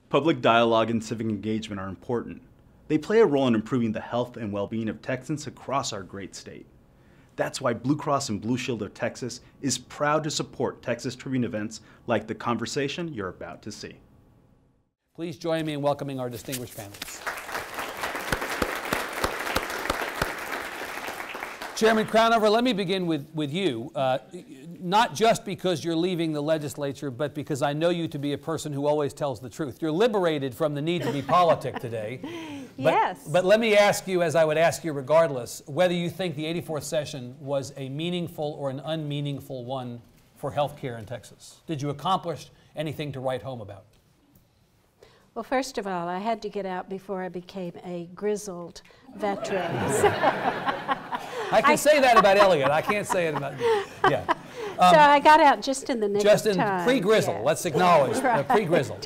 Public dialogue and civic engagement are important. They play a role in improving the health and well-being of Texans across our great state. That's why Blue Cross and Blue Shield of Texas is proud to support Texas Tribune events like the conversation you're about to see. Please join me in welcoming our distinguished panelists. Chairman Crownover, let me begin with you, not just because you're leaving the legislature, but because I know you to be a person who always tells the truth. You're liberated from the need to be politic today. Yes. But let me ask you, as I would ask you regardless, whether you think the 84th session was a meaningful or an unmeaningful one for health care in Texas. Did you accomplish anything to write home about? Well, first of all, I had to get out before I became a grizzled veteran. I can say that about Elliott. I can't say it about you. Yeah. So I got out just in the nick of time. Just in pre-grizzle. Yes. Let's acknowledge pre-grizzle.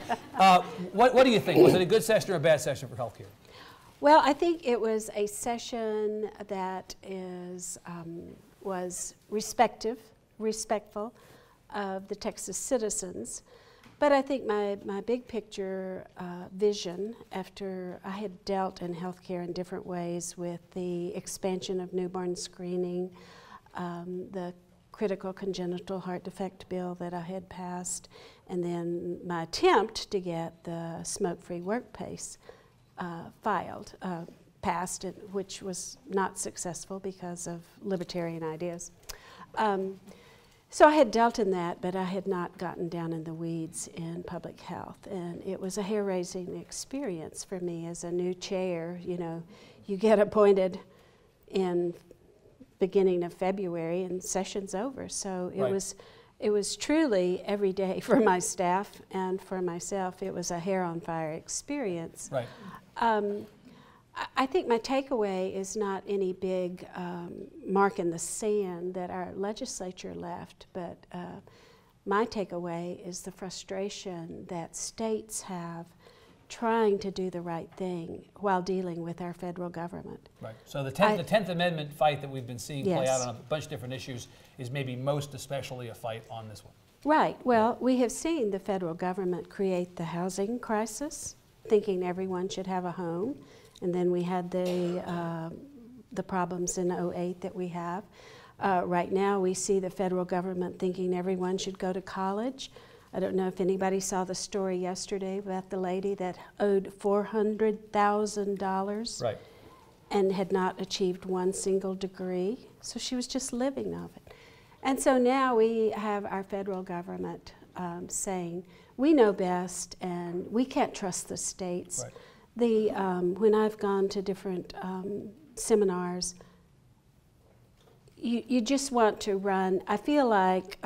What do you think? Was it a good session or a bad session for healthcare? Well, I think it was a session that was respectful of the Texas citizens. But I think my big picture vision, after I had dealt in healthcare in different ways with the expansion of newborn screening, the critical congenital heart defect bill that I had passed, and then my attempt to get the smoke-free workplace passed, which was not successful because of libertarian ideas. So I had dealt in that, but I had not gotten down in the weeds in public health. And it was a hair-raising experience for me as a new chair. You know, you get appointed in beginning of February and session's over. So it was truly every day for my staff and for myself. It was a hair-on-fire experience. Right. I think my takeaway is not any big mark in the sand that our legislature left, but my takeaway is the frustration that states have trying to do the right thing while dealing with our federal government. Right. So the 10th Amendment fight that we've been seeing play Yes. out on a bunch of different issues is maybe most especially a fight on this one. Right. Well, we have seen the federal government create the housing crisis, thinking everyone should have a home. And then we had the problems in '08 that we have. Right now we see the federal government thinking everyone should go to college. I don't know if anybody saw the story yesterday about the lady that owed $400,000 Right. and had not achieved one single degree. So she was just living off it. And so now we have our federal government saying, we know best and we can't trust the states. Right. When I've gone to different seminars, you just want to run. I feel like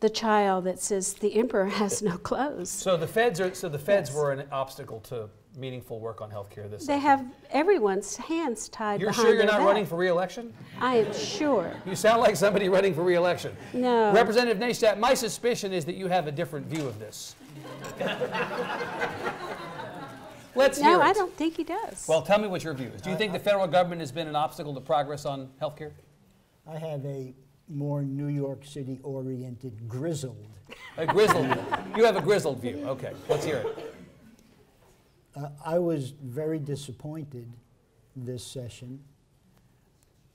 the child that says the emperor has no clothes. So the feds Yes. were an obstacle to meaningful work on healthcare this They session. have everyone's hands tied You're behind sure you're their not back. running for re-election? I am sure. You sound like somebody running for re-election. No. Representative Naishtat, my suspicion is that you have a different view of this. Let's hear it. No, I don't think he does. Well, tell me what your view is. Do you think the federal government has been an obstacle to progress on health care? I have a more New York City-oriented grizzled. A grizzled view. You have a grizzled view. Okay, let's hear it. I was very disappointed this session,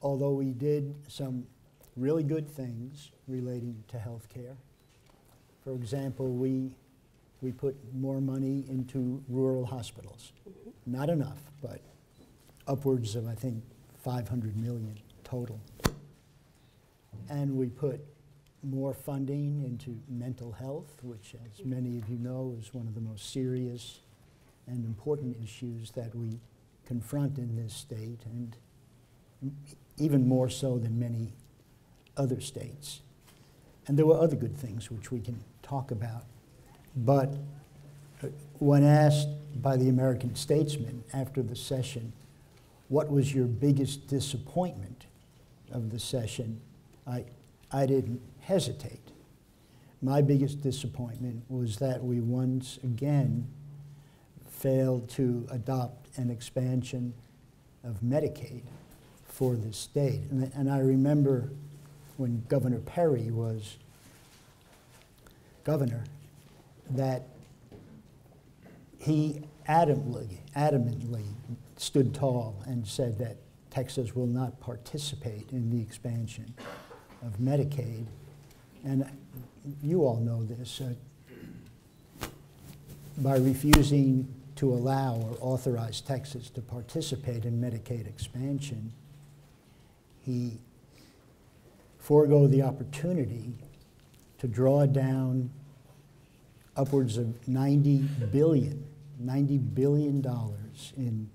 although we did some really good things relating to health care. For example, we put more money into rural hospitals. Not enough, but upwards of, I think, 500 million total. And we put more funding into mental health, which, as many of you know, is one of the most serious and important issues that we confront in this state, and even more so than many other states. And there were other good things which we can talk about. But when asked by the American Statesman after the session, what was your biggest disappointment of the session, I didn't hesitate. My biggest disappointment was that we once again failed to adopt an expansion of Medicaid for the state. And I remember when Governor Perry was governor, that he adamantly stood tall and said that Texas will not participate in the expansion of Medicaid. And you all know this. By refusing to allow or authorize Texas to participate in Medicaid expansion, he forego the opportunity to draw down upwards of $90 billion in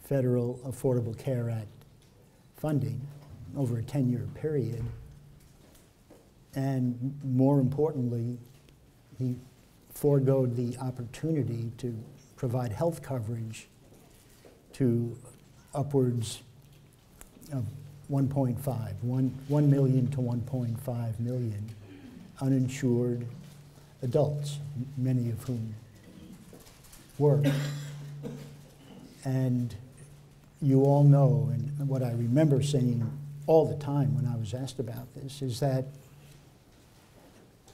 federal Affordable Care Act funding over a 10-year period. And more importantly, he foregoed the opportunity to provide health coverage to upwards of 1 million to 1.5 million uninsured adults, many of whom work. And you all know, and what I remember saying all the time when I was asked about this, is that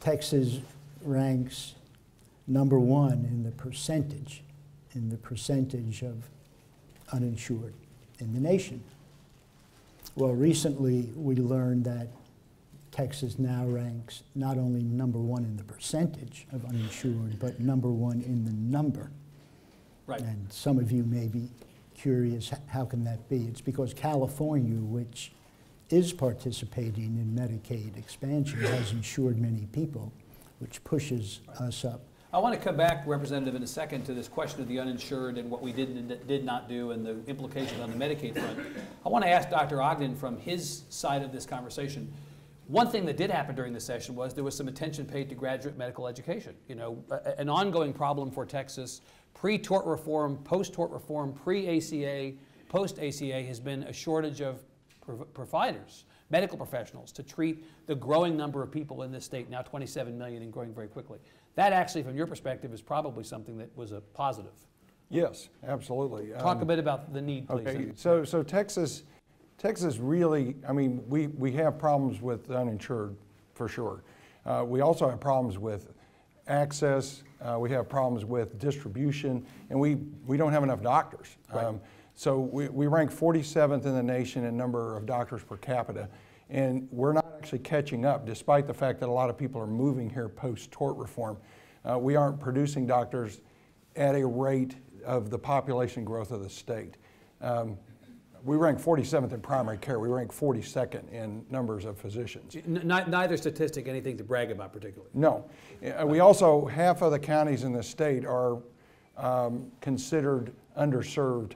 Texas ranks #1 in the percentage of uninsured in the nation. Well, recently we learned that Texas now ranks not only #1 in the percentage of uninsured, but #1 in the number. Right. And some of you may be curious, how can that be? It's because California, which is participating in Medicaid expansion, has insured many people, which pushes us up. I want to come back, Representative, in a second to this question of the uninsured and what we did not do and the implications on the Medicaid front. I want to ask Dr. Ogden from his side of this conversation. One thing that did happen during the session was there was some attention paid to graduate medical education. You know, an ongoing problem for Texas, pre-tort reform, post-tort reform, pre-ACA, post-ACA, has been a shortage of providers, medical professionals, to treat the growing number of people in this state, now 27 million and growing very quickly. That actually, from your perspective, is probably something that was a positive. Yes, absolutely. Talk a bit about the need, please. Okay, so Texas really, I mean, we have problems with uninsured, for sure. We also have problems with access, we have problems with distribution, and we don't have enough doctors. Right. So we rank 47th in the nation in number of doctors per capita, and we're not actually catching up, despite the fact that a lot of people are moving here post-tort reform. We aren't producing doctors at a rate of the population growth of the state. We rank 47th in primary care. We rank 42nd in numbers of physicians. Neither statistic anything to brag about particularly. No. We also, half of the counties in the state are considered underserved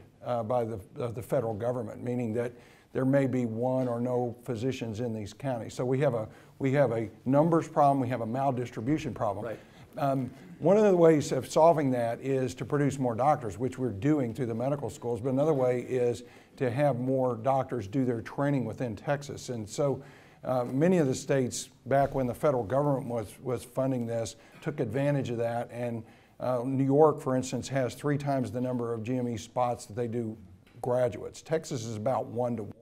by the federal government, meaning that there may be one or no physicians in these counties. So we have a numbers problem, we have a maldistribution problem. Right. One of the ways of solving that is to produce more doctors, which we're doing through the medical schools, but another way is to have more doctors do their training within Texas. And so many of the states, back when the federal government was funding this, took advantage of that. And New York, for instance, has 3 times the number of GME spots that they do graduates. Texas is about 1 to 1.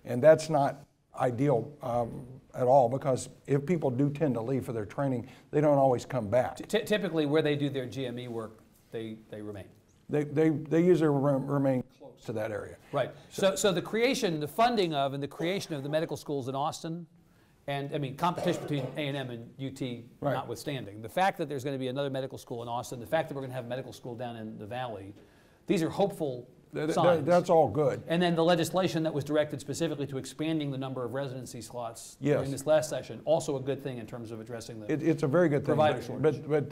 And that's not ideal at all, because if people do tend to leave for their training, they don't always come back. Typically, where they do their GME work, they remain. They usually remain close to that area. Right. So the funding of and the creation of the medical schools in Austin, and I mean competition between A&M and UT right. notwithstanding, the fact that there's going to be another medical school in Austin, the fact that we're going to have a medical school down in the Valley, these are hopeful signs. That's all good. And then the legislation that was directed specifically to expanding the number of residency slots during this last session, also a good thing in terms of addressing the it's a very good thing. provider shortage. But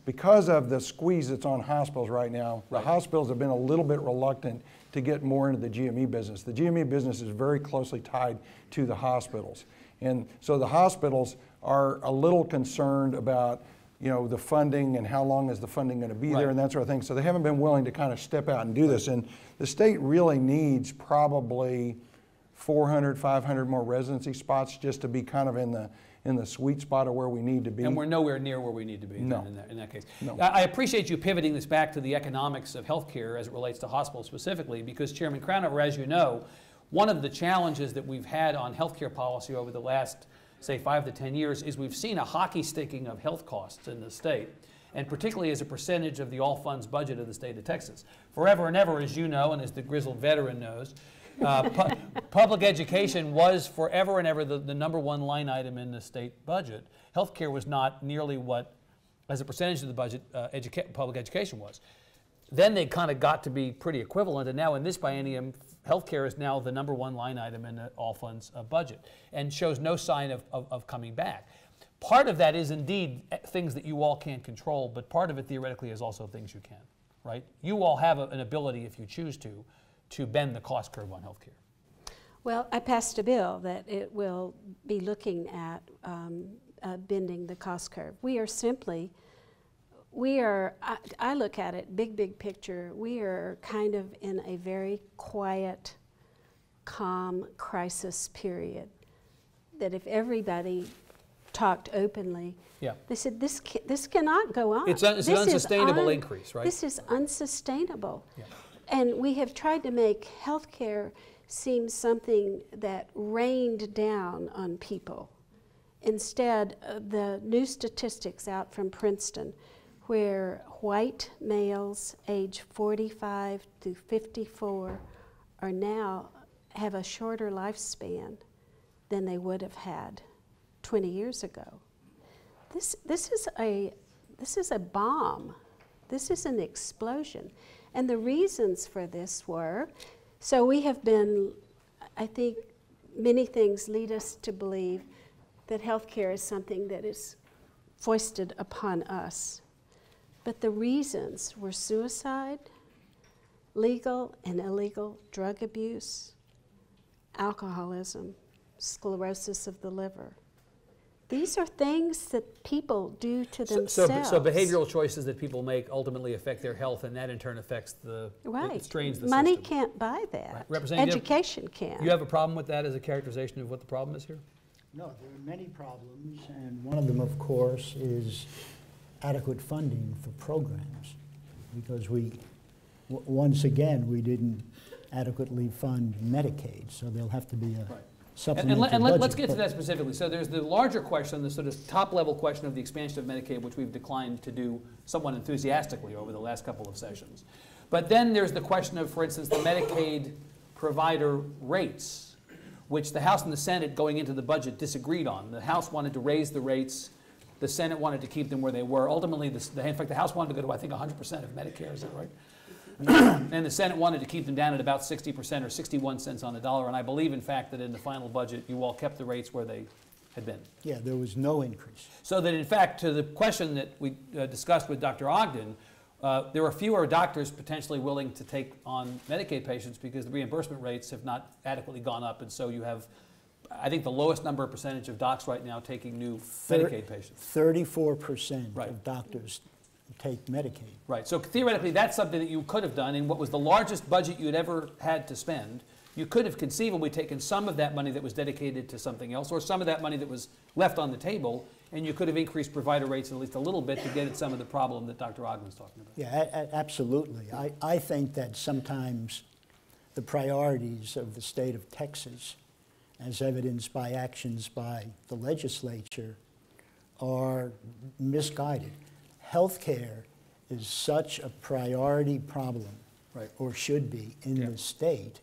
because of the squeeze that's on hospitals right now, right. the hospitals have been a little bit reluctant to get more into the GME business. The GME business is very closely tied to the hospitals. And so the hospitals are a little concerned about, you know, the funding and how long is the funding going to be right. there and that sort of thing. So they haven't been willing to kind of step out and do this. And the state really needs probably 400, 500 more residency spots just to be kind of in the sweet spot of where we need to be. And we're nowhere near where we need to be in that case. No. I appreciate you pivoting this back to the economics of healthcare as it relates to hospitals specifically, because Chairman Crownover, as you know, one of the challenges that we've had on healthcare policy over the last, say, 5 to 10 years is we've seen a hockey sticking of health costs in the state. and particularly as a percentage of the all-funds budget of the state of Texas. Forever and ever, as you know, and as the grizzled veteran knows, public education was forever and ever the number one line item in the state budget. Healthcare was not nearly what, as a percentage of the budget, public education was. Then they kind of got to be pretty equivalent, and now in this biennium, healthcare is now the number one line item in the all funds budget and shows no sign of coming back. Part of that is indeed things that you all can't control, but part of it theoretically is also things you can, right? You all have an ability, if you choose to bend the cost curve on healthcare. Well, I passed a bill that it will be looking at bending the cost curve. I look at it, big picture, we are kind of in a very quiet, calm crisis period. That if everybody talked openly, they said this cannot go on. It's an unsustainable increase, right? This is unsustainable. Yeah. And we have tried to make healthcare seem something that rained down on people. Instead, the new statistics out from Princeton, where white males age 45 to 54 are now have a shorter lifespan than they would have had 20 years ago. This is a bomb. This is an explosion. And the reasons for this were, so we have been, I think many things lead us to believe that healthcare is something that is foisted upon us. But the reasons were suicide, legal and illegal drug abuse, alcoholism, sclerosis of the liver. These are things that people do to themselves. So behavioral choices that people make ultimately affect their health, and that in turn affects it strains the Money system. can't buy that. Right. Education can. You have a problem with that as a characterization of what the problem is here? No, there are many problems, and one of them, of course, is adequate funding for programs, because once again, we didn't adequately fund Medicaid, so there'll have to be a supplemental budget. Let's get to that specifically. So there's the larger question, the sort of top-level question of the expansion of Medicaid, which we've declined to do somewhat enthusiastically over the last couple of sessions. But then there's the question of, for instance, the Medicaid provider rates, which the House and the Senate going into the budget disagreed on. The House wanted to raise the rates. The Senate wanted to keep them where they were. Ultimately, in fact, the House wanted to go to, I think, 100% of Medicare, is that right? And the Senate wanted to keep them down at about 60% or 61 cents on the dollar. And I believe, in fact, that in the final budget, you all kept the rates where they had been. Yeah, there was no increase. So that, in fact, to the question that we discussed with Dr. Ogden, there are fewer doctors potentially willing to take on Medicaid patients because the reimbursement rates have not adequately gone up. And so you have, I think, the lowest percentage of docs right now taking new Medicaid patients. 34% of doctors take Medicaid. Right. So theoretically, that's something that you could have done in what was the largest budget you had ever had to spend. You could have conceivably taken some of that money that was dedicated to something else, or some of that money that was left on the table, and you could have increased provider rates at least a little bit to get at some of the problem that Dr. Ogden was talking about. Yeah, absolutely. I think that sometimes the priorities of the state of Texas, as evidenced by actions by the legislature, are misguided. Healthcare is such a priority problem, or should be, in the state,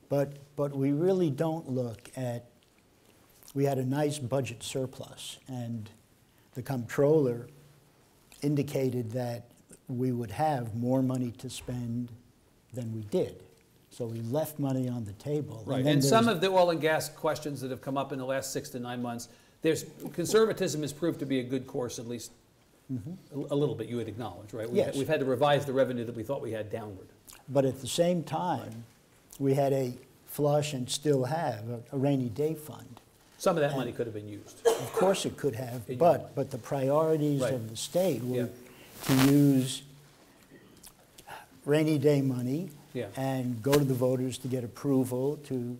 but we really don't look at, we had a nice budget surplus, and the comptroller indicated that we would have more money to spend than we did. So we left money on the table. Right, and some of the oil and gas questions that have come up in the last 6 to 9 months, conservatism has proved to be a good course, at least a little bit, you would acknowledge, right? We've had to revise the revenue that we thought we had downward. But at the same time, we had a flush, and still have, a rainy day fund. Some of that money could have been used. Of course it could have, but the priorities of the state were to use rainy day money and go to the voters to get approval to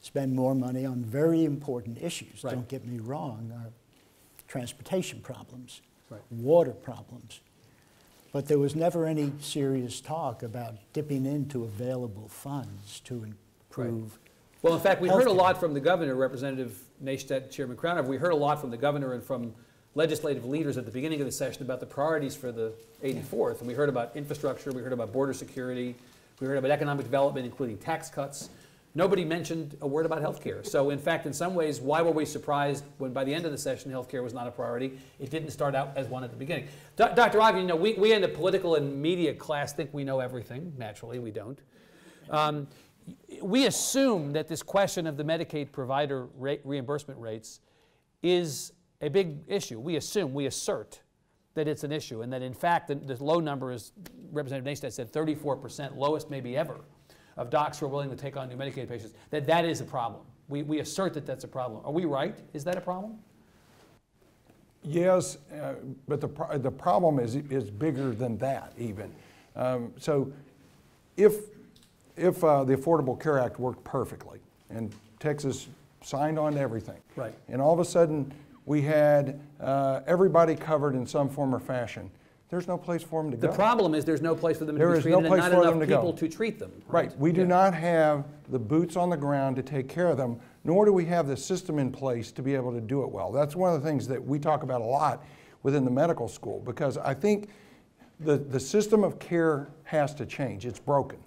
spend more money on very important issues. Don't get me wrong, transportation problems, water problems. But there was never any serious talk about dipping into available funds to improve. Well, in fact, we heard a lot from the governor, Representative Naishtat, Chairman Crownover. We heard a lot from the governor and from legislative leaders at the beginning of the session about the priorities for the 84th, and we heard about infrastructure, we heard about border security, we heard about economic development, including tax cuts. Nobody mentioned a word about health care. So in fact, in some ways, why were we surprised when by the end of the session, health care was not a priority? It didn't start out as one at the beginning. Dr. Ogden, you know, we in the political and media class think we know everything. Naturally, we don't. We assume that this question of the Medicaid provider reimbursement rates is a big issue. We assert that it's an issue, and that in fact, the low number, as Representative Naishtat said, 34%, lowest maybe ever, of docs who are willing to take on new Medicaid patients, that is a problem. We assert that that's a problem. Are we right? Is that a problem? Yes, but the problem is bigger than that even. So if the Affordable Care Act worked perfectly and Texas signed on to everything, right, and all of a sudden we had everybody covered in some form or fashion, there's no place for them to go. The problem is there's no place for them to be treated, and not enough people to treat them. Right. We do not have the boots on the ground to take care of them, nor do we have the system in place to be able to do it well. That's one of the things that we talk about a lot within the medical school, because I think the system of care has to change. It's broken.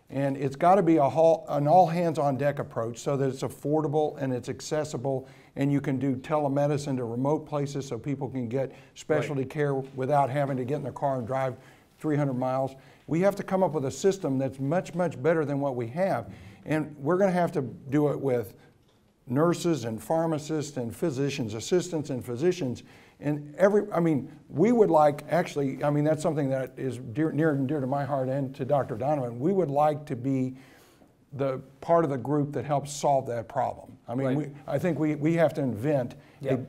And it's got to be an all-hands-on-deck approach so that it's affordable and it's accessible, and you can do telemedicine to remote places so people can get specialty care without having to get in their car and drive 300 miles. We have to come up with a system that's much, much better than what we have. And we're going to have to do it with nurses and pharmacists and physicians' assistants and physicians. And we would like, actually, that's something that is near and dear to my heart and to Dr. Donovan. We would like to be the part of the group that helps solve that problem. I think we have to invent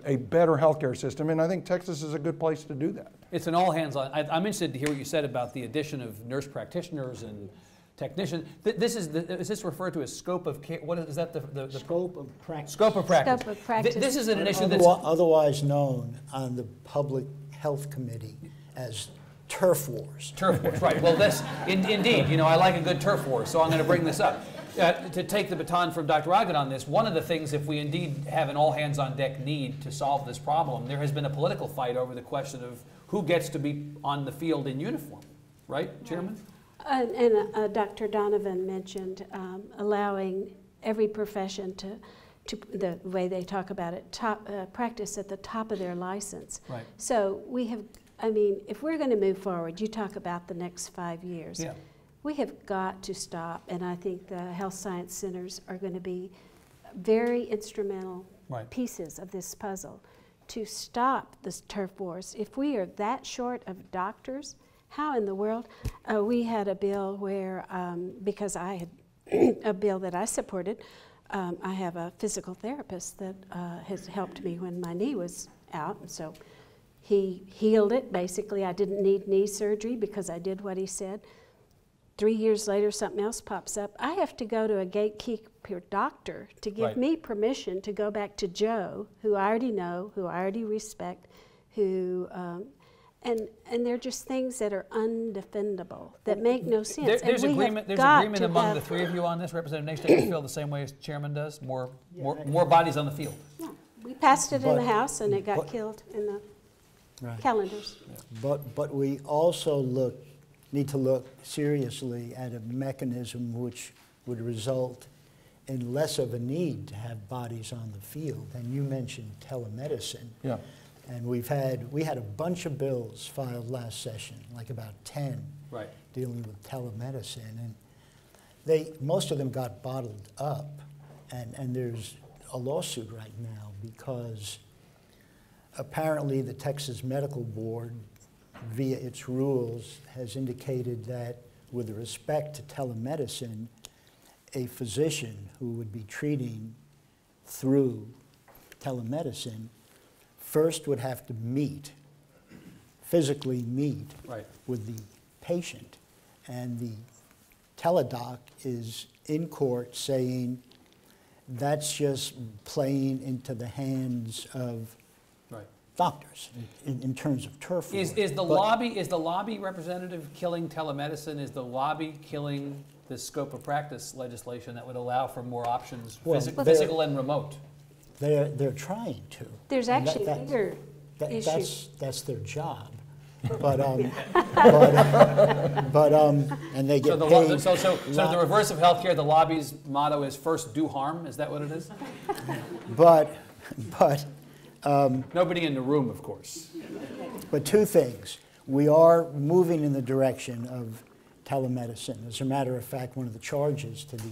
a better healthcare system, and I think Texas is a good place to do that. It's an all hands on. I'm interested to hear what you said about the addition of nurse practitioners and technicians. Is this referred to as scope of care? What is that? The scope of practice. Scope of practice. Scope of practice. This is an issue that's otherwise known on the Public Health Committee as turf wars. Turf wars, right. Well, indeed, you know, I like a good turf war, so I'm going to bring this up. To take the baton from Dr. Ogden on this, one of the things, if we indeed have an all-hands-on-deck need to solve this problem, there has been a political fight over the question of who gets to be on the field in uniform, right, Chairman? And Dr. Donovan mentioned allowing every profession to the way they talk about it, practice at the top of their license. Right. So we have, if we're going to move forward, you talk about the next 5 years. Yeah. We have got to stop, and I think the health science centers are going to be very instrumental pieces of this puzzle to stop this turf wars. If we are that short of doctors, how in the world? We had a bill where, because I had a bill that I supported, I have a physical therapist that has helped me when my knee was out, and so he healed it. Basically, I didn't need knee surgery because I did what he said. 3 years later, something else pops up. I have to go to a gatekeeper doctor to give me permission to go back to Joe, who I already know, who I already respect, who, and they're just things that are undefendable, that make no sense. There's agreement among the three of you on this. Representative Naishtat, you feel the same way as Chairman does? More bodies on the field. Yeah. We passed it in the House, and it got killed in the calendars. Yeah. But we also need to look seriously at a mechanism which would result in less of a need to have bodies on the field. And you mentioned telemedicine. Yeah. And we had a bunch of bills filed last session, like about 10, dealing with telemedicine. And most of them got bottled up. And there's a lawsuit right now because apparently the Texas Medical Board, via its rules, has indicated that with respect to telemedicine, a physician who would be treating through telemedicine first would have to physically meet with the patient. And the teledoc is in court saying that's just playing into the hands of doctors in terms of turf war. Is the lobby representative killing telemedicine? Is the lobby killing the scope of practice legislation that would allow for more options, physical and remote? They're trying to. There's actually issue. That's their job. But and they get paid. So the reverse of healthcare, the lobby's motto is first do harm. Is that what it is? But nobody in the room, of course. But two things: we are moving in the direction of telemedicine. As a matter of fact, one of the charges to the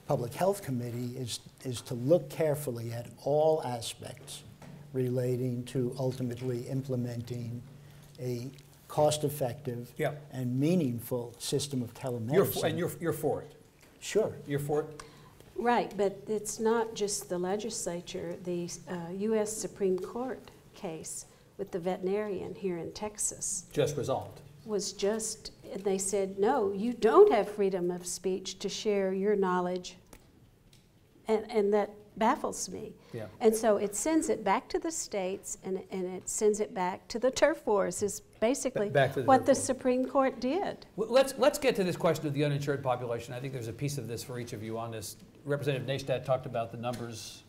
Public Health Committee is to look carefully at all aspects relating to ultimately implementing a cost-effective and meaningful system of telemedicine. You're for it? Sure. You're for it? Right, but it's not just the legislature. The U.S. Supreme Court case with the veterinarian here in Texas just resolved. Was just, they said, no, you don't have freedom of speech to share your knowledge, and that baffles me. Yeah. And so it sends it back to the states, and it sends it back to the turf wars, is basically what the Supreme Court did. Well, let's get to this question of the uninsured population. I think there's a piece of this for each of you on this. Representative Naishtat talked about the numbers.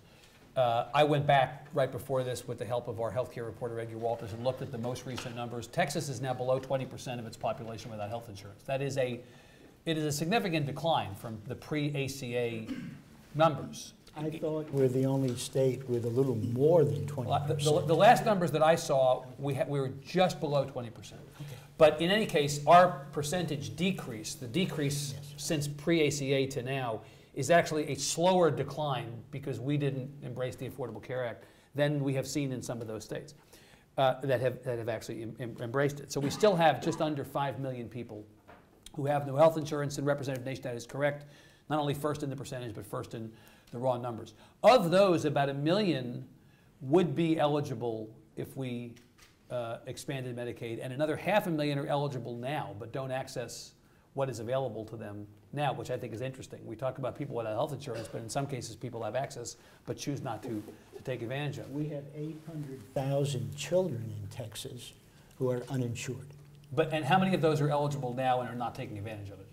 I went back right before this with the help of our healthcare reporter, Edgar Walters, and looked at the most recent numbers. Texas is now below 20% of its population without health insurance. It is a significant decline from the pre-ACA numbers. I thought we're the only state with a little more than 20%. The last numbers that I saw, we were just below 20%. Okay. But in any case, our percentage decrease, the decrease since pre-ACA to now, is actually a slower decline because we didn't embrace the Affordable Care Act than we have seen in some of those states that have actually embraced it. So we still have just under 5 million people who have no health insurance, and Representative Naishtat is correct, not only first in the percentage, but first in the raw numbers. Of those, about 1 million would be eligible if we expanded Medicaid, and another 500,000 are eligible now, but don't access what is available to them now, which I think is interesting. We talk about people without health insurance, but in some cases people have access, but choose not to take advantage of it. We have 800,000 children in Texas who are uninsured. And how many of those are eligible now and are not taking advantage of it?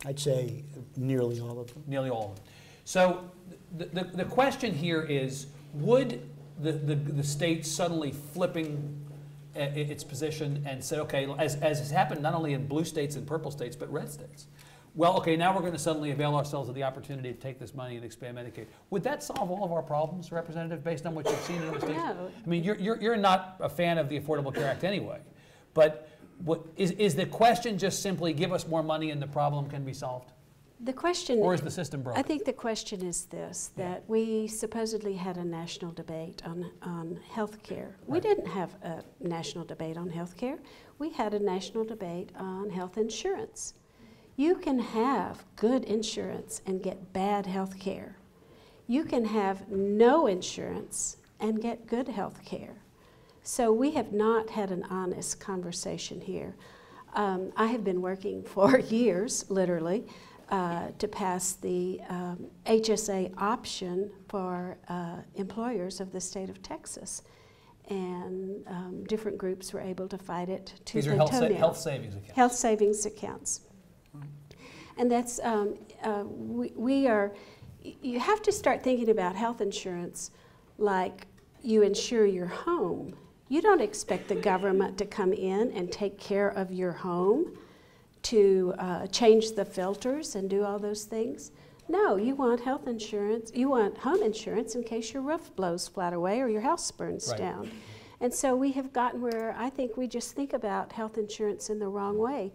I'd say nearly all of them. Nearly all of them. So the question here is, would the state suddenly flipping its position and say, okay, as has happened not only in blue states and purple states, but red states, well, okay, now we're going to suddenly avail ourselves of the opportunity to take this money and expand Medicaid. Would that solve all of our problems, Representative, based on what you've seen in other states? No. I mean, you're not a fan of the Affordable Care Act anyway, but is the question just simply give us more money and the problem can be solved? The question, or is the system broken? I think the question is this, that we supposedly had a national debate on health care. Right. We didn't have a national debate on health care. We had a national debate on health insurance. You can have good insurance and get bad health care. You can have no insurance and get good health care. So we have not had an honest conversation here. I have been working for years, literally, to pass the HSA option for employers of the state of Texas. And different groups were able to fight it tooth and toenail. These are health savings accounts. Health savings accounts. And that's, you have to start thinking about health insurance like you insure your home. You don't expect the government to come in and take care of your home, to change the filters and do all those things. No, you want health insurance, you want home insurance in case your roof blows flat away or your house burns down. And so we have gotten where I think we just think about health insurance in the wrong way.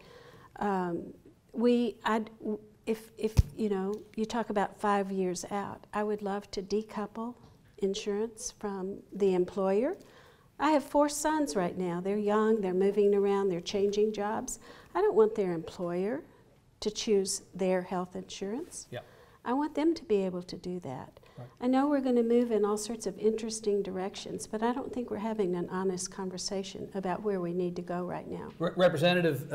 If you know, you talk about 5 years out, I would love to decouple insurance from the employer. I have 4 sons right now. They're young, they're moving around, they're changing jobs. I don't want their employer to choose their health insurance. Yep. I want them to be able to do that. Right. I know we're going to move in all sorts of interesting directions, but I don't think we're having an honest conversation about where we need to go right now. Representative,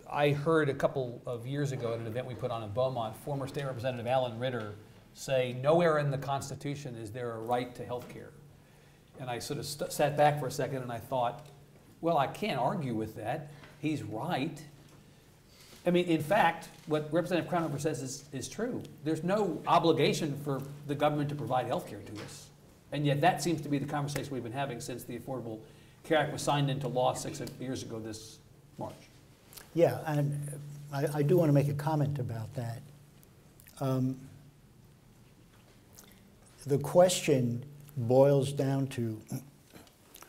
I heard a couple of years ago at an event we put on in Beaumont, former State Representative Alan Ritter say, nowhere in the Constitution is there a right to health care. And I sort of sat back for a second and I thought, well, I can't argue with that. He's right. I mean, in fact, what Representative Crownover says is true. There's no obligation for the government to provide health care to us. And yet that seems to be the conversation we've been having since the Affordable Care Act was signed into law 6 years ago this March. Yeah, and I do want to make a comment about that. The question boils down to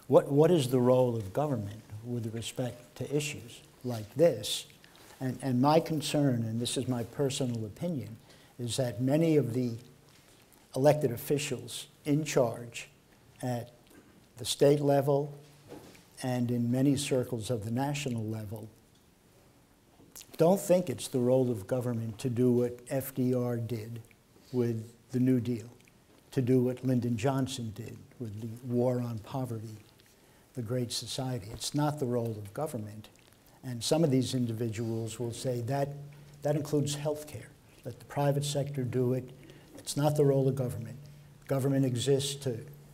what is the role of government with respect to issues like this? And my concern, and this is my personal opinion, is that many of the elected officials in charge at the state level and in many circles of the national level don't think it's the role of government to do what FDR did with the New Deal, to do what Lyndon Johnson did with the war on poverty, the Great Society. It's not the role of government. And some of these individuals will say that includes health care. Let the private sector do it. It's not the role of government. Government exists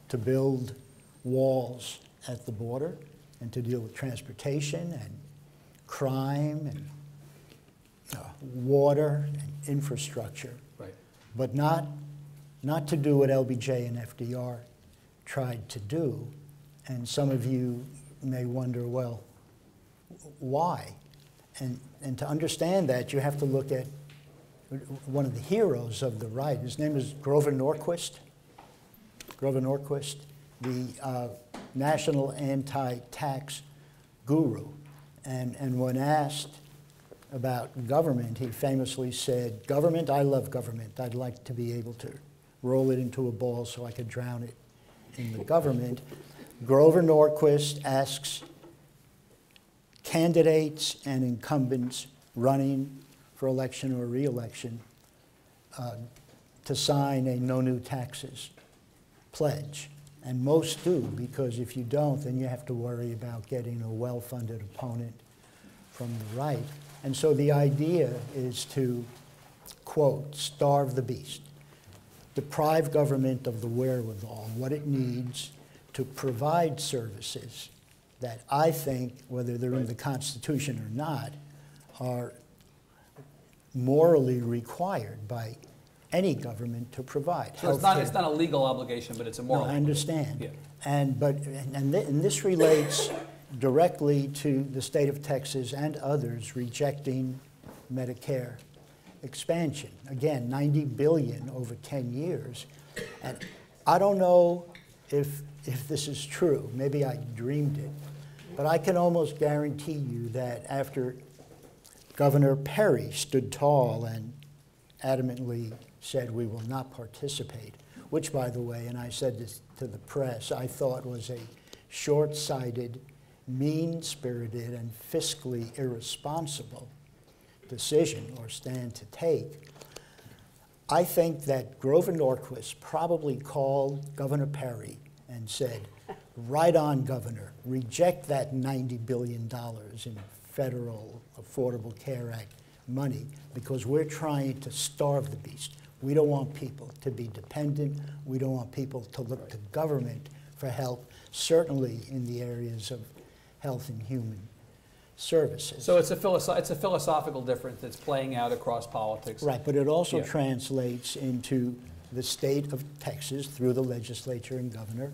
to build walls at the border and to deal with transportation and crime and water and infrastructure. Right. But not to do what LBJ and FDR tried to do. And some of you may wonder, well, why? And to understand that, you have to look at one of the heroes of the right. His name is Grover Norquist. Grover Norquist, the national anti-tax guru. And when asked about government, he famously said, "Government, I love government. I'd like to be able to roll it into a ball so I could drown it in the government." Grover Norquist asks candidates and incumbents running for election or re-election to sign a no new taxes pledge. And most do, because if you don't, then you have to worry about getting a well-funded opponent from the right. And so the idea is to, quote, starve the beast, deprive government of the wherewithal, what it needs to provide services that I think, whether they're in the Constitution or not, are morally required by any government to provide. So it's not a legal obligation, but it's a moral obligation. I understand. Yeah. And this relates directly to the state of Texas and others rejecting Medicare expansion. Again, $90 billion over 10 years. And I don't know if this is true. Maybe I dreamed it. But I can almost guarantee you that after Governor Perry stood tall and adamantly said we will not participate, which, by the way, and I said this to the press, I thought was a short-sighted, mean-spirited, and fiscally irresponsible decision or stand to take. I think that Grover Norquist probably called Governor Perry and said, "Right on, Governor, reject that $90 billion in federal Affordable Care Act money because we're trying to starve the beast. We don't want people to be dependent. We don't want people to look to government for help, certainly in the areas of health and human services." So it's a philosophical difference that's playing out across politics. Right, but it also translates into the state of Texas through the legislature and governor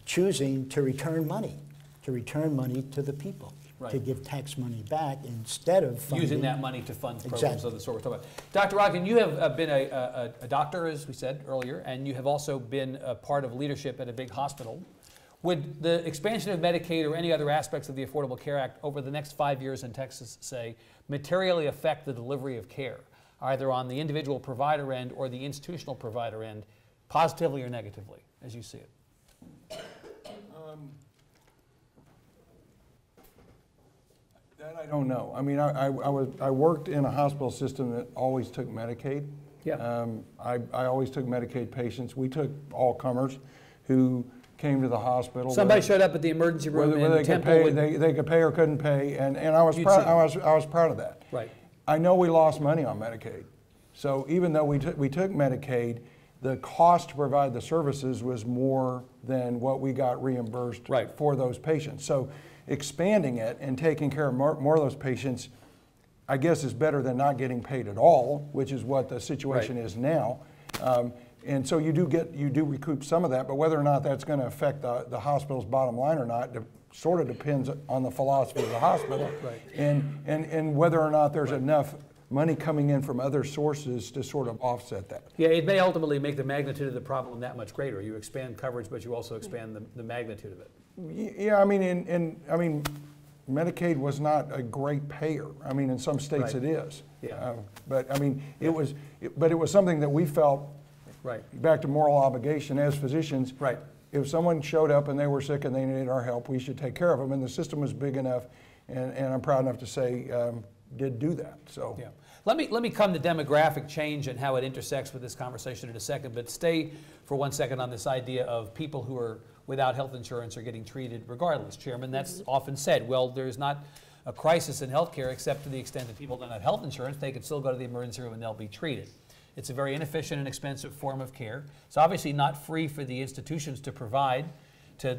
choosing to return money to the people, to give tax money back instead of funding. Using that money to fund programs of the sort we're talking about. Dr. Ogden, you have been a doctor, as we said earlier, and you have also been a part of leadership at a big hospital. Would the expansion of Medicaid or any other aspects of the Affordable Care Act over the next 5 years in Texas, say, materially affect the delivery of care, either on the individual provider end or the institutional provider end, positively or negatively, as you see it? That I don't know. I mean, I worked in a hospital system that always took Medicaid. Yeah. I always took Medicaid patients. We took all comers who came to the hospital. Somebody showed up at the emergency room whether they could pay, they could pay or couldn't pay, and I was proud of that. Right. I know we lost money on Medicaid, so even though we took Medicaid, the cost to provide the services was more than what we got reimbursed for those patients. So expanding it and taking care of more of those patients, I guess, is better than not getting paid at all, which is what the situation is now. And so you do recoup some of that, but whether or not that's going to affect the hospital's bottom line or not sort of depends on the philosophy of the hospital, right. and whether or not there's enough money coming in from other sources to sort of offset that. Yeah, it may ultimately make the magnitude of the problem that much greater. You expand coverage, but you also expand the magnitude of it. Yeah, I mean, Medicaid was not a great payer. I mean, in some states Right. it is. Yeah. But I mean, it was something that we felt. Right. Back to moral obligation as physicians. Right. If someone showed up and they were sick and they needed our help, we should take care of them. And the system was big enough, and I'm proud enough to say, did do that. So. Yeah. Let me come to demographic change and how it intersects with this conversation in a second, but stay for 1 second on this idea of people who are without health insurance are getting treated regardless. Chairman, that's often said. Well, there's not a crisis in healthcare except to the extent that people don't have health insurance, they can still go to the emergency room and they'll be treated. It's a very inefficient and expensive form of care. It's obviously not free for the institutions to provide, to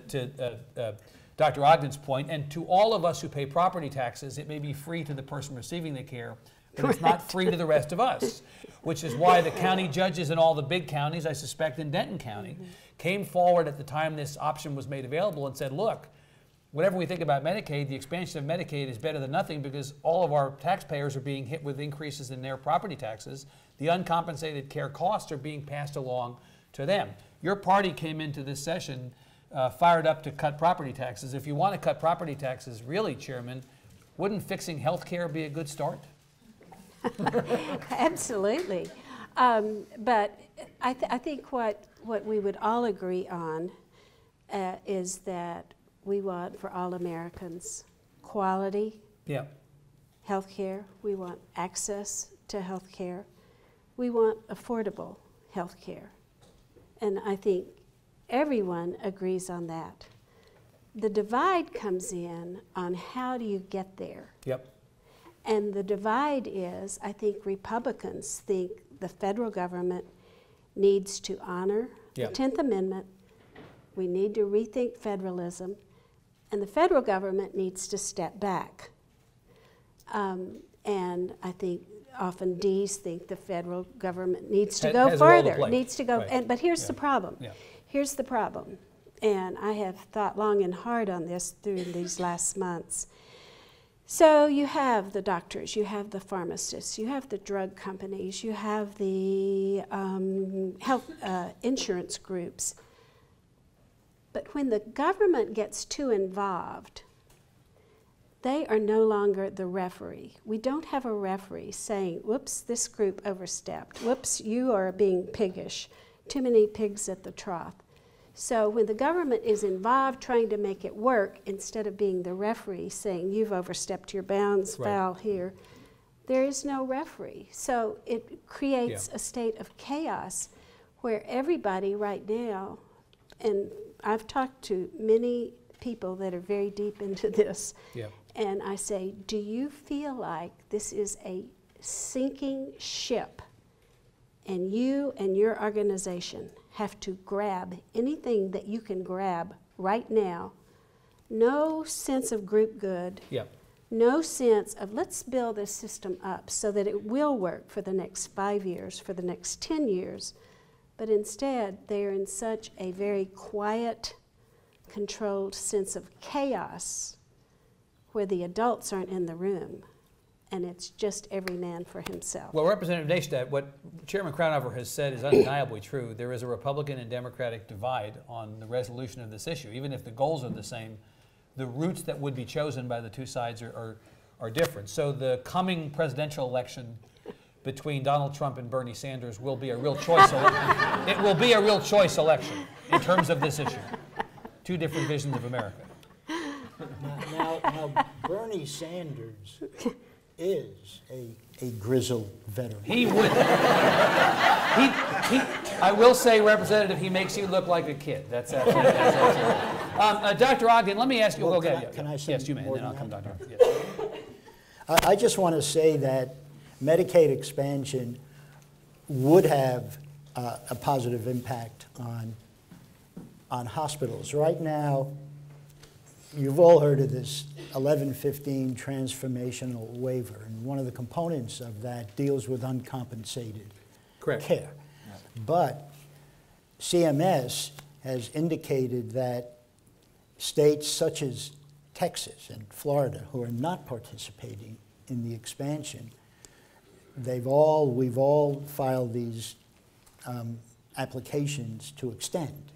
Dr. Ogden's point, and to all of us who pay property taxes, it may be free to the person receiving the care, but it's not free to the rest of us, which is why the county judges in all the big counties, I suspect in Denton County, came forward at the time this option was made available and said, look, whatever we think about Medicaid, the expansion of Medicaid is better than nothing because all of our taxpayers are being hit with increases in their property taxes. The uncompensated care costs are being passed along to them. Your party came into this session fired up to cut property taxes. If you want to cut property taxes, really, Chairman, wouldn't fixing health care be a good start? Absolutely. But I think what we would all agree on is that we want for all Americans quality health care. We want access to health care. We want affordable health care. And I think everyone agrees on that. The divide comes in on how do you get there. Yep. And the divide is, I think Republicans think the federal government needs to honor the 10th Amendment. We need to rethink federalism. And the federal government needs to step back. And I think often D's think the federal government needs to go further, needs to go. Right. But here's the problem. Yeah. Here's the problem. And I have thought long and hard on this through these last months. So you have the doctors, you have the pharmacists, you have the drug companies, you have the health insurance groups. But when the government gets too involved, they are no longer the referee. We don't have a referee saying, whoops, this group overstepped. Whoops, you are being piggish. Too many pigs at the trough. So when the government is involved trying to make it work, instead of being the referee saying, you've overstepped your bounds, foul here, there is no referee. So it creates a state of chaos where everybody right now, and I've talked to many people that are very deep into this, and I say, do you feel like this is a sinking ship and you and your organization have to grab anything that you can grab right now? No sense of group good, no sense of let's build this system up so that it will work for the next 5 years, for the next 10 years, but instead they're in such a very quiet, controlled sense of chaos where the adults aren't in the room and it's just every man for himself. Well, Representative Naishtat, what Chairman Crownover has said is undeniably true. There is a Republican and Democratic divide on the resolution of this issue. Even if the goals are the same, the routes that would be chosen by the two sides are different. So the coming presidential election between Donald Trump and Bernie Sanders will be a real choice election. It will be a real choice election in terms of this issue. Two different visions of America. Now Bernie Sanders is a grizzled veteran. He would. I will say, Representative, he makes you look like a kid. That's absolutely. Dr. Ogden, let me ask you. Well, Okay, can I say yes, you may, and more then I'll than come, that? Dr. Yes. I just want to say that Medicaid expansion would have a positive impact on hospitals. Right now, you've all heard of this 1115 transformational waiver, and one of the components of that deals with uncompensated care. But CMS has indicated that states such as Texas and Florida, who are not participating in the expansion, we've all filed these applications to extend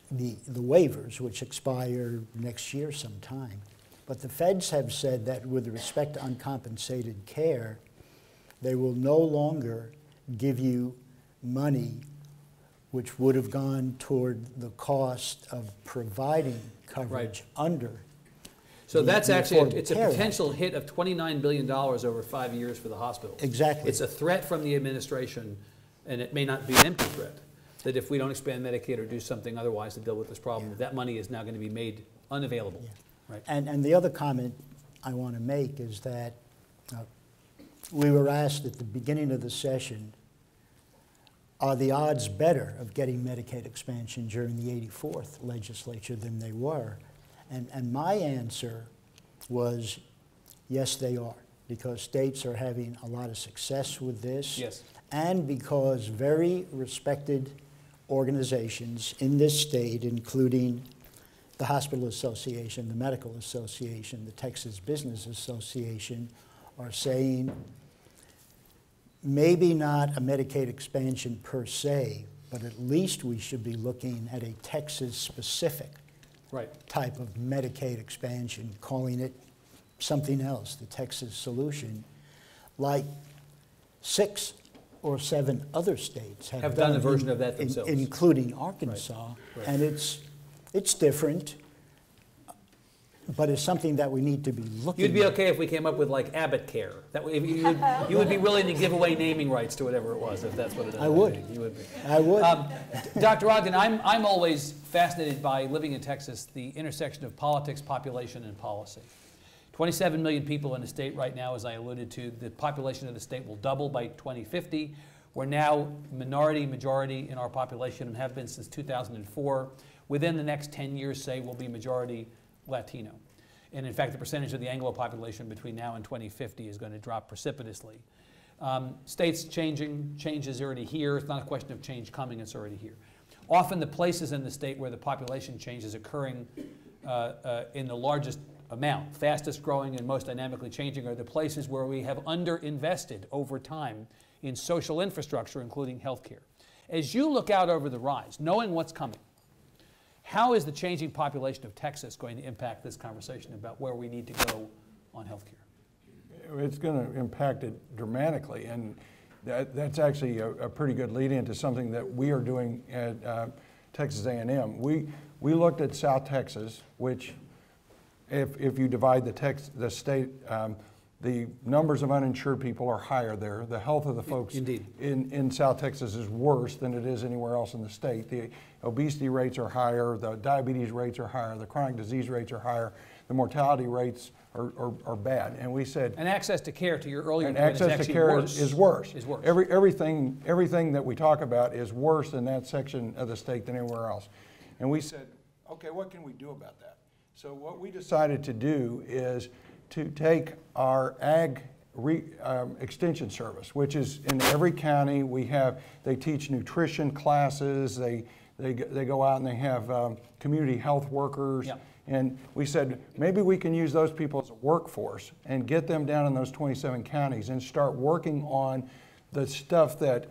the waivers, which expire next year sometime. But the feds have said that with respect to uncompensated care, they will no longer give you money which would have gone toward the cost of providing coverage under. So that's actually, it's a Care potential hit of $29 billion over 5 years for the hospitals. Exactly. It's a threat from the administration, and it may not be an empty threat, that if we don't expand Medicaid or do something otherwise to deal with this problem, that money is now going to be made unavailable. Yeah. Right. And the other comment I want to make is that we were asked at the beginning of the session, are the odds better of getting Medicaid expansion during the 84th legislature than they were? And my answer was, yes, they are, because states are having a lot of success with this. Yes. And because very respected organizations in this state, including the Hospital Association, the Medical Association, the Texas Business Association, are saying maybe not a Medicaid expansion per se, but at least we should be looking at a Texas-specific type of Medicaid expansion, calling it something else, the Texas solution, like 6 or 7 other states have done a version of that themselves, including Arkansas, and it's different, but it's something that we need to be looking at. You'd be okay if we came up with like Abbott Care. That way, you would be willing to give away naming rights to whatever it was, if that's what it is. I would. You would be. I would. Dr. Ogden, I'm always fascinated by living in Texas, the intersection of politics, population, and policy. 27 million people in the state right now, as I alluded to. The population of the state will double by 2050. We're now majority in our population and have been since 2004. Within the next 10 years, say, we'll be majority Latino. And in fact, the percentage of the Anglo population between now and 2050 is going to drop precipitously. States changing, change is already here. It's not a question of change coming, it's already here. Often the places in the state where the population change is occurring in the largest amount, fastest growing and most dynamically changing, are the places where we have underinvested over time in social infrastructure, including healthcare. As you look out over the rise, knowing what's coming, how is the changing population of Texas going to impact this conversation about where we need to go on healthcare? It's going to impact it dramatically, and that's actually a pretty good lead-in to something that we are doing at Texas A&M. We looked at South Texas, which, if you divide the state, the numbers of uninsured people are higher there. The health of the folks in South Texas is worse than it is anywhere else in the state. The obesity rates are higher, the diabetes rates are higher, the chronic disease rates are higher, the mortality rates are bad. And we said, and access to care, to your earlier point, access is actually to care worse. is worse. Is worse. Everything that we talk about is worse in that section of the state than anywhere else. And we said, okay, what can we do about that? So what we decided to do is to take our ag extension service, which is in every county. They teach nutrition classes, they go out and they have community health workers. Yep. And we said, maybe we can use those people as a workforce and get them down in those 27 counties and start working on the stuff that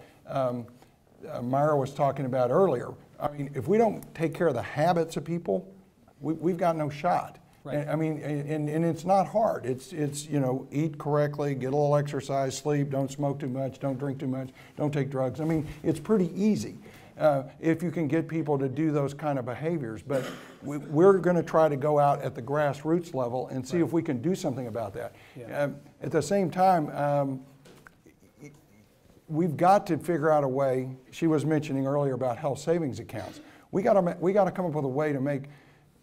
Myra was talking about earlier. I mean, if we don't take care of the habits of people, we've got no shot. Right. I mean, and it's not hard. It's eat correctly, get a little exercise, sleep, don't smoke too much, don't drink too much, don't take drugs. I mean, it's pretty easy if you can get people to do those kind of behaviors. But we're going to try to go out at the grassroots level and see if we can do something about that. Yeah. At the same time, we've got to figure out a way. She was mentioning earlier about health savings accounts. We got to come up with a way to make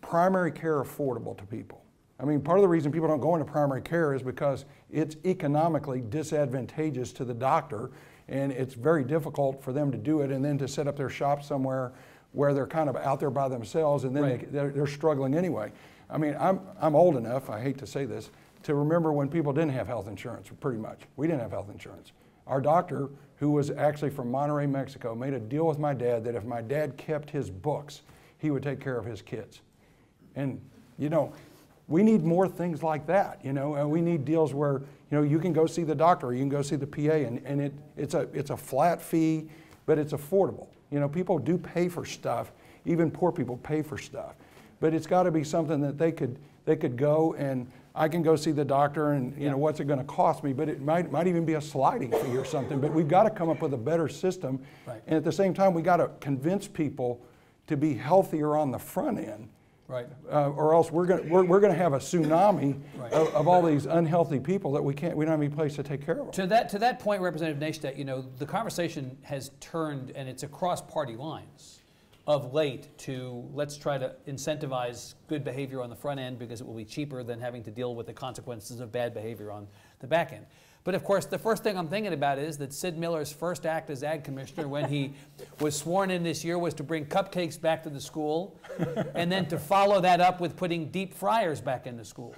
primary care affordable to people. I mean, part of the reason people don't go into primary care is because it's economically disadvantageous to the doctor, and it's very difficult for them to do it and then to set up their shop somewhere where they're kind of out there by themselves, and then they're struggling anyway. I mean, I'm old enough, I hate to say this, to remember when people didn't have health insurance, pretty much. We didn't have health insurance. Our doctor, who was actually from Monterrey, Mexico, made a deal with my dad that if my dad kept his books, he would take care of his kids. And, you know, we need more things like that, you know, and we need deals where, you know, you can go see the doctor, or you can go see the PA, and it's a flat fee, but it's affordable. You know, people do pay for stuff, even poor people pay for stuff. But it's got to be something that they could go, and I can go see the doctor, and you know, what's it going to cost me? But it might even be a sliding fee or something. But we've got to come up with a better system, right. And at the same time, we got to convince people to be healthier on the front end, right? Or else we're going to have a tsunami right. of all these unhealthy people that we don't have any place to take care of them. To that point, Representative Naishtat, you know, the conversation has turned, and it's across party lines of late, to let's try to incentivize good behavior on the front end because it will be cheaper than having to deal with the consequences of bad behavior on the back end. But of course, the first thing I'm thinking about is that Sid Miller's first act as Ag Commissioner when he was sworn in this year was to bring cupcakes back to the school, and then to follow that up with putting deep fryers back in the schools.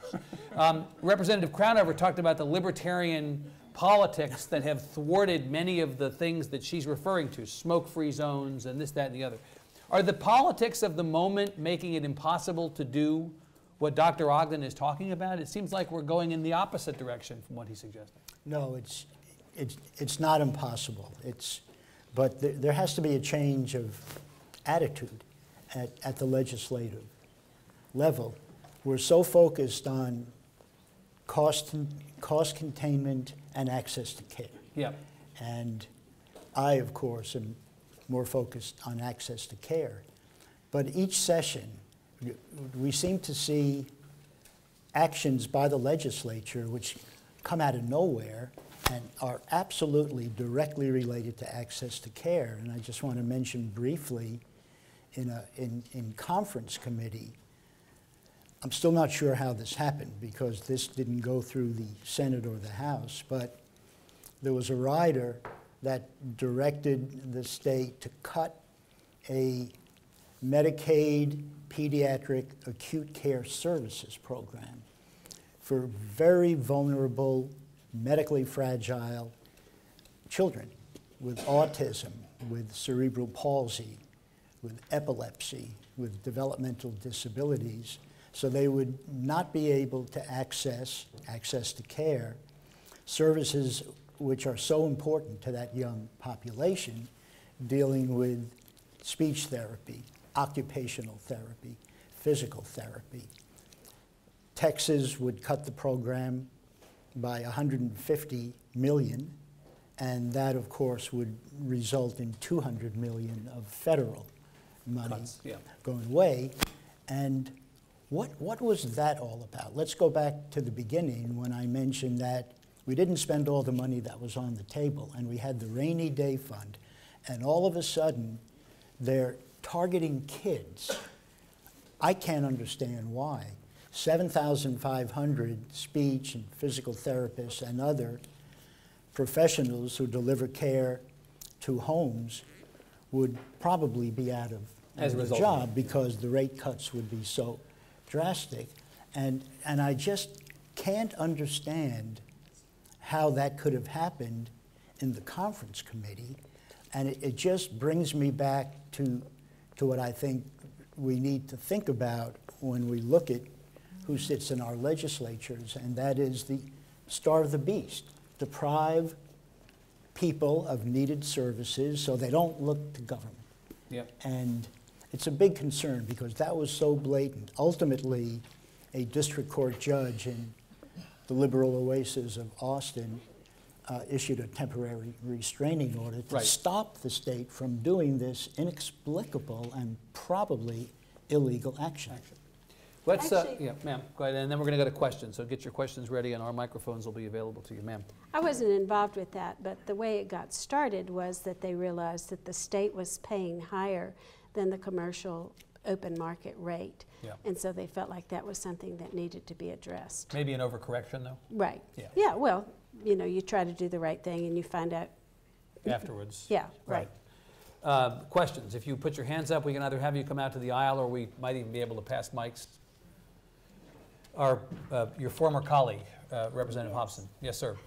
Representative Crownover talked about the libertarian politics that have thwarted many of the things that she's referring to, smoke-free zones and this, that, and the other. Are the politics of the moment making it impossible to do what Dr. Ogden is talking about? It seems like we're going in the opposite direction from what he's suggesting. No, it's not impossible. But there has to be a change of attitude at the legislative level. We're so focused on cost containment and access to care. Yeah. And I, of course, am more focused on access to care. But each session, we seem to see actions by the legislature which come out of nowhere and are absolutely directly related to access to care. And I just want to mention briefly, in conference committee, I'm still not sure how this happened because this didn't go through the Senate or the House, but there was a rider that directed the state to cut a Medicaid pediatric acute care services program for very vulnerable, medically fragile children with autism, with cerebral palsy, with epilepsy, with developmental disabilities, so they would not be able to access to care, services which are so important to that young population, dealing with speech therapy, occupational therapy, physical therapy. Texas would cut the program by $150 million, and that, of course, would result in $200 million of federal money going away. And what was that all about? Let's go back to the beginning when I mentioned that we didn't spend all the money that was on the table, and we had the rainy day fund, and all of a sudden they're targeting kids. I can't understand why. 7,500 speech and physical therapists and other professionals who deliver care to homes would probably be out of a job because the rate cuts would be so drastic. And I just can't understand how that could have happened in the conference committee. And it just brings me back to what I think we need to think about when we look at who sits in our legislatures, and that is the starve the beast. Deprive people of needed services so they don't look to government. Yep. And it's a big concern because that was so blatant. Ultimately, a district court judge in the liberal oasis of Austin issued a temporary restraining order to stop the state from doing this inexplicable and probably illegal action. Let's, yeah, ma'am, go ahead, and then we're going to go to questions. So get your questions ready, and our microphones will be available to you, ma'am. I wasn't involved with that, but the way it got started was that they realized that the state was paying higher than the commercial open market rate. Yeah. And so they felt like that was something that needed to be addressed. Maybe an overcorrection, though? Right. Yeah. Yeah, well, you know, you try to do the right thing and you find out. Afterwards. Yeah, right. Questions. If you put your hands up, we can either have you come out to the aisle or we might even be able to pass mics. Your former colleague, Representative Hobson. Yes, sir.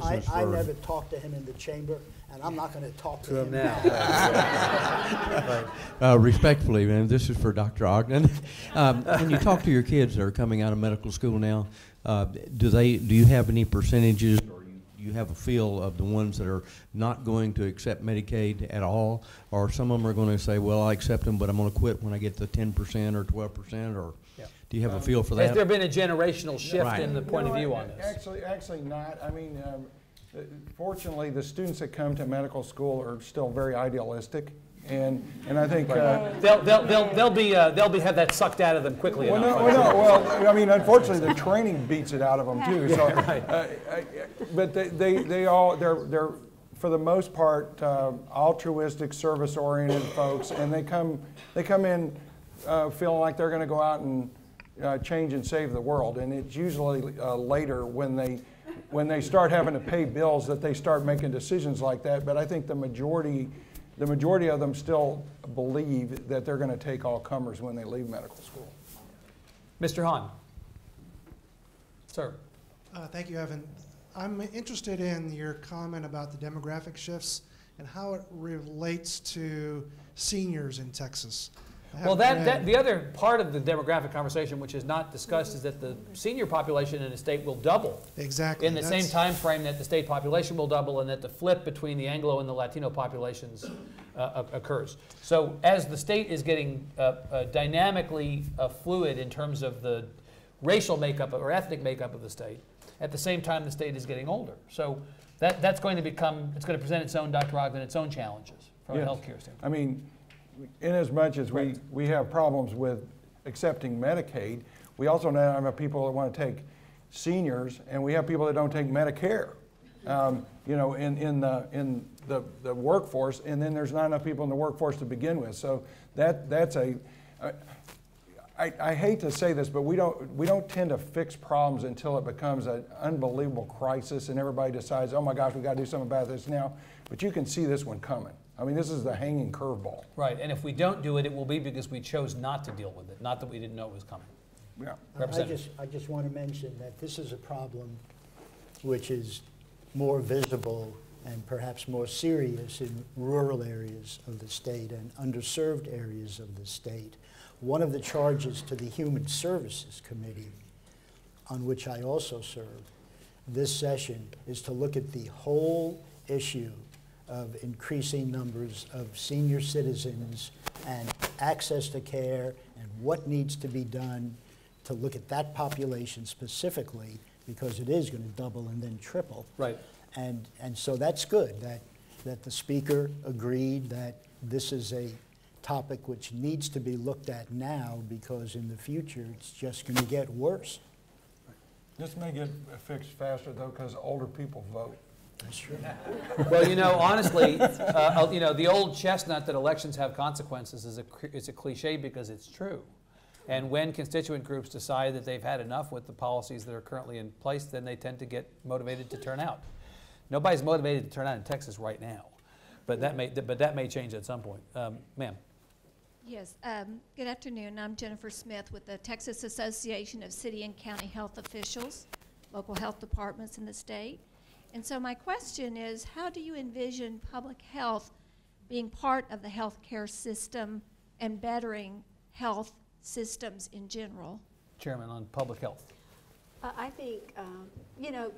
I never talked to him in the chamber, and I'm not going to talk to him now. Respectfully, man, this is for Dr. Ogden. When you talk to your kids that are coming out of medical school now, do you have any percentages, or you have a feel of the ones that are not going to accept Medicaid at all, or some of them are going to say, well, I accept them, but I'm going to quit when I get to 10% or 12%, or do you have a feel for that? Has there been a generational shift in the point of view on this? Actually not. I mean, fortunately, the students that come to medical school are still very idealistic, and I think they'll have that sucked out of them quickly enough. Well, I mean, unfortunately, the training beats it out of them too. So, but they're for the most part altruistic, service-oriented folks, and they come in feeling like they're going to go out and change and save the world, and it's usually later when they start having to pay bills that they start making decisions like that. But I think the majority of them still believe that they're going to take all comers when they leave medical school. Mr. Hahn. Sir. Thank you, Evan. I'm interested in your comment about the demographic shifts and how it relates to seniors in Texas. Well, the other part of the demographic conversation, which is not discussed, is that the senior population in the state will double. Exactly. In the same time frame that the state population will double, and that the flip between the Anglo and the Latino populations occurs. So as the state is getting dynamically fluid in terms of the racial makeup or ethnic makeup of the state, at the same time the state is getting older. So that's going to present its own, Dr. Ogden, its own challenges from a healthcare standpoint. I mean, in as much as we have problems with accepting Medicaid, we also now have people that want to take seniors, and we have people that don't take Medicare, you know, in the workforce, and then there's not enough people in the workforce to begin with. So that's I hate to say this, but we don't tend to fix problems until it becomes an unbelievable crisis, and everybody decides, oh my gosh, we got to do something about this now. But you can see this one coming. I mean, this is the hanging curveball. Right, and if we don't do it, it will be because we chose not to deal with it, not that we didn't know it was coming. Yeah. I just want to mention that this is a problem which is more visible and perhaps more serious in rural areas of the state and underserved areas of the state. One of the charges to the Human Services Committee, on which I also serve, this session is to look at the whole issue of increasing numbers of senior citizens and access to care and what needs to be done to look at that population specifically, because it is going to double and then triple. Right. And so that's good that the speaker agreed that this is a topic which needs to be looked at now, because in the future it's just going to get worse. This may get fixed faster though, because older people vote. That's true. Well, you know, honestly, you know, the old chestnut that elections have consequences is a cliche because it's true. And when constituent groups decide that they've had enough with the policies that are currently in place, then they tend to get motivated to turn out. Nobody's motivated to turn out in Texas right now, but that may change at some point. Ma'am. Yes. Good afternoon. I'm Jennifer Smith with the Texas Association of City and County Health Officials, local health departments in the state. And so my question is, how do you envision public health being part of the healthcare system and bettering health systems in general? Chairman, on public health. I think, you know,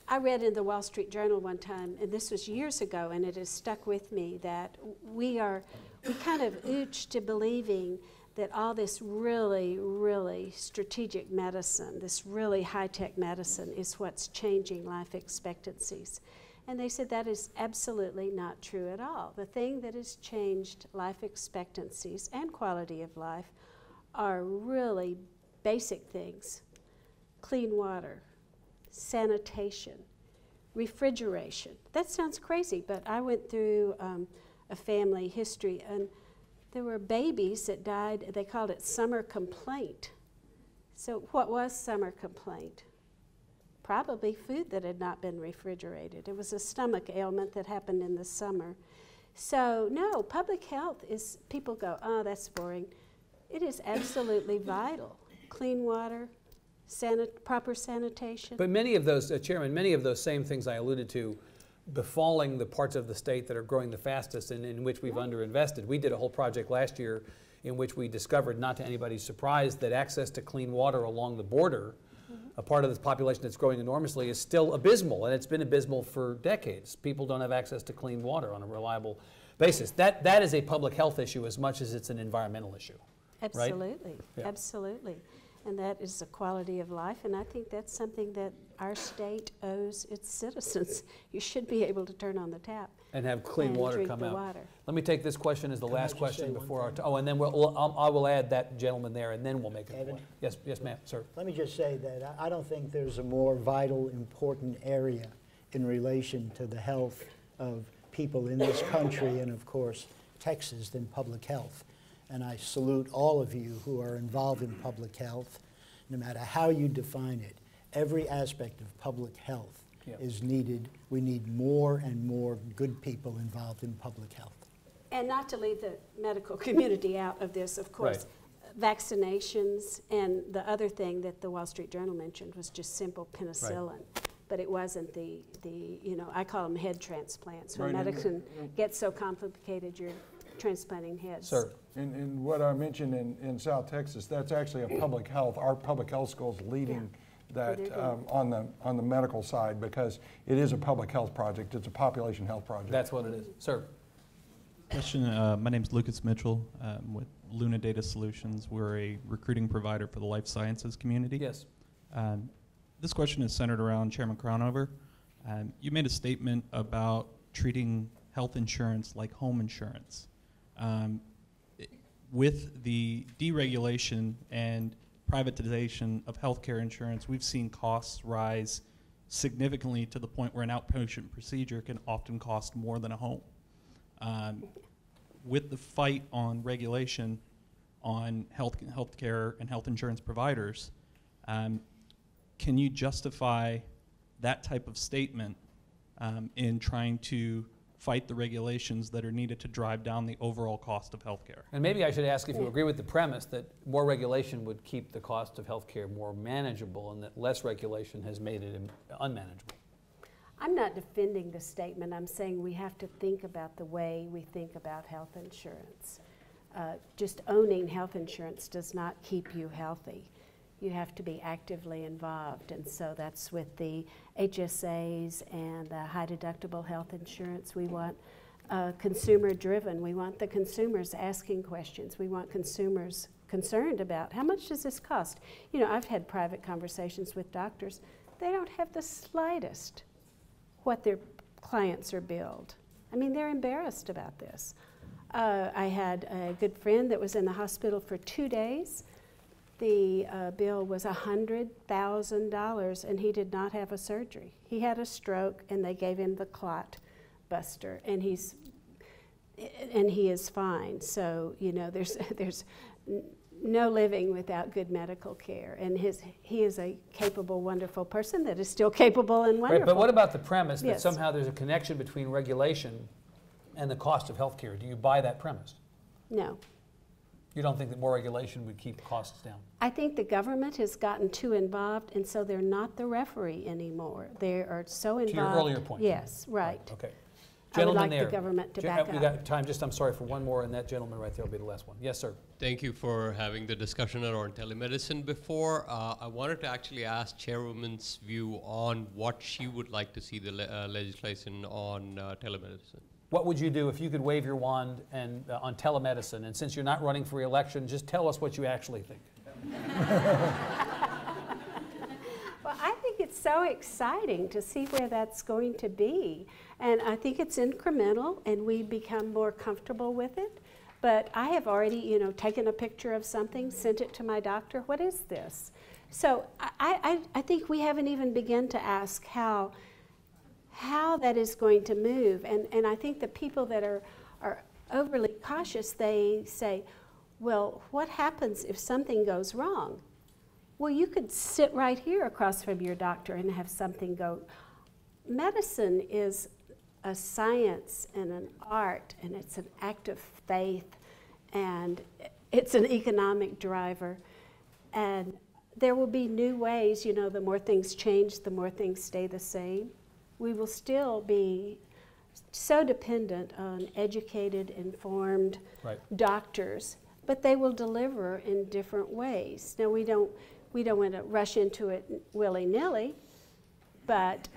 I read in the Wall Street Journal one time, and this was years ago, and it has stuck with me, that we kind of ooch to believing that all this really, really strategic medicine, this really high-tech medicine, is what's changing life expectancies. And they said that is absolutely not true at all. The thing that has changed life expectancies and quality of life are really basic things: clean water, sanitation, refrigeration. That sounds crazy, but I went through a family history, and there were babies that died. They called it summer complaint. So what was summer complaint? Probably food that had not been refrigerated. It was a stomach ailment that happened in the summer. So no, public health is, people go, oh, that's boring. It is absolutely vital. Clean water, proper sanitation. But many of those, Chairman, many of those same things I alluded to befalling the parts of the state that are growing the fastest and in which we've underinvested. We did a whole project last year in which we discovered, not to anybody's surprise, that access to clean water along the border, a part of this population that's growing enormously, is still abysmal, and it's been abysmal for decades. People don't have access to clean water on a reliable basis. That is a public health issue as much as it's an environmental issue. Absolutely, right? Yeah. Absolutely. And that is a quality of life, and I think that's something that our state owes its citizens. You should be able to turn on the tap and have clean water drink come the out. Water. Let me take this question as the last question before our thing? and then I will add that gentleman there, and then we'll make a point. Yes, ma'am, sir. Let me just say that I don't think there's a more vital, important area in relation to the health of people in this country and, of course, Texas than public health. And I salute all of you who are involved in public health, no matter how you define it. Every aspect of public health is needed. We need more and more good people involved in public health. And not to leave the medical community out of this, of course. Right. Vaccinations, and the other thing that the Wall Street Journal mentioned was just simple penicillin. Right. But it wasn't the I call them head transplants. When medicine gets so complicated, you're transplanting heads. Sir. And what I mentioned in South Texas, that's actually a public health, our public health school is leading that on the medical side, because it is a public health project. It's a population health project. That's what it is. Sir. Question, my name is Lucas Mitchell with Luna Data Solutions. We're a recruiting provider for the life sciences community. Yes. This question is centered around Chairman Crownover. You made a statement about treating health insurance like home insurance. With the deregulation and privatization of healthcare insurance, we've seen costs rise significantly to the point where an outpatient procedure can often cost more than a home. With the fight on regulation on healthcare and health insurance providers, can you justify that type of statement in trying to fight the regulations that are needed to drive down the overall cost of healthcare? And maybe I should ask if you agree with the premise that more regulation would keep the cost of healthcare more manageable, and that less regulation has made it unmanageable. I'm not defending the statement. I'm saying we have to think about the way we think about health insurance. Just owning health insurance does not keep you healthy. You have to be actively involved, and so that's with the HSAs and the high deductible health insurance. We want consumer driven. We want the consumers asking questions. We want consumers concerned about how much does this cost. You know, I've had private conversations with doctors. They don't have the slightest what their clients are billed. I mean, they're embarrassed about this. I had a good friend that was in the hospital for 2 days. The bill was $100,000, and he did not have a surgery. He had a stroke, and they gave him the clot buster, and he is fine. So you know, there's no living without good medical care, and he is a capable, wonderful person that is still capable and wonderful. Right, but what about the premise that Yes. somehow there's a connection between regulation and the cost of health care? Do you buy that premise? No. You don't think that more regulation would keep costs down? I think the government has gotten too involved, and so they're not the referee anymore. They are so involved. To your earlier point. Yes, right. Okay. I would Gentleman like there. the government to back We up. got time, I'm sorry, for one more, and that gentleman right there will be the last one. Yes, sir. Thank you for having the discussion around telemedicine before. I wanted to actually ask Chairwoman's view on what she would like to see the legislation on telemedicine. What would you do if you could wave your wand and on telemedicine? And since you're not running for re-election, just tell us what you actually think. Well, I think it's so exciting to see where that's going to be. And I think it's incremental, and we become more comfortable with it. But I have already, taken a picture of something, sent it to my doctor. What is this? So I think we haven't even begun to ask how that is going to move. And I think the people that are overly cautious, they say, well, what happens if something goes wrong? Well, you could sit right here across from your doctor and have something go. Medicine is a science and an art, and it's an act of faith, and it's an economic driver. And there will be new ways, you know, the more things change, the more things stay the same. We will still be so dependent on educated, informed doctors, but they will deliver in different ways. Now, we don't want to rush into it willy-nilly, but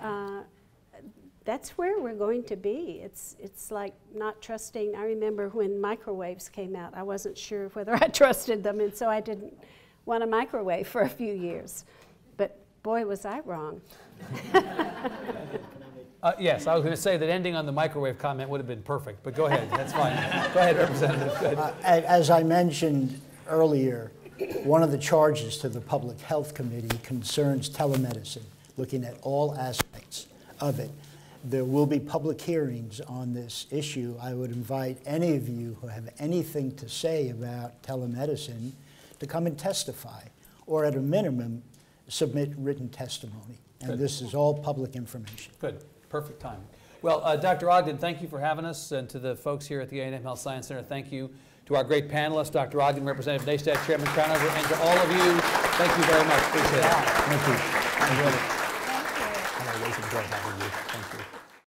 that's where we're going to be. It's like not trusting. I remember when microwaves came out, I wasn't sure whether I trusted them, and so I didn't want a microwave for a few years. But boy, was I wrong. Yes, I was going to say that ending on the microwave comment would have been perfect, but go ahead, that's fine. Go ahead, Representative. Go ahead. As I mentioned earlier, one of the charges to the Public Health Committee concerns telemedicine, looking at all aspects of it. There will be public hearings on this issue. I would invite any of you who have anything to say about telemedicine to come and testify, or at a minimum, submit written testimony. And Good. This is all public information. Good, perfect timing. Well, Dr. Ogden, thank you for having us, and to the folks here at the A&M Health Science Center, thank you. To our great panelists, Dr. Ogden, Representative Naishtat, Chairman Crownover, and to all of you, thank you very much. Appreciate it. Thank you. Enjoyed it. Thank you. I always enjoy having you. Thank you.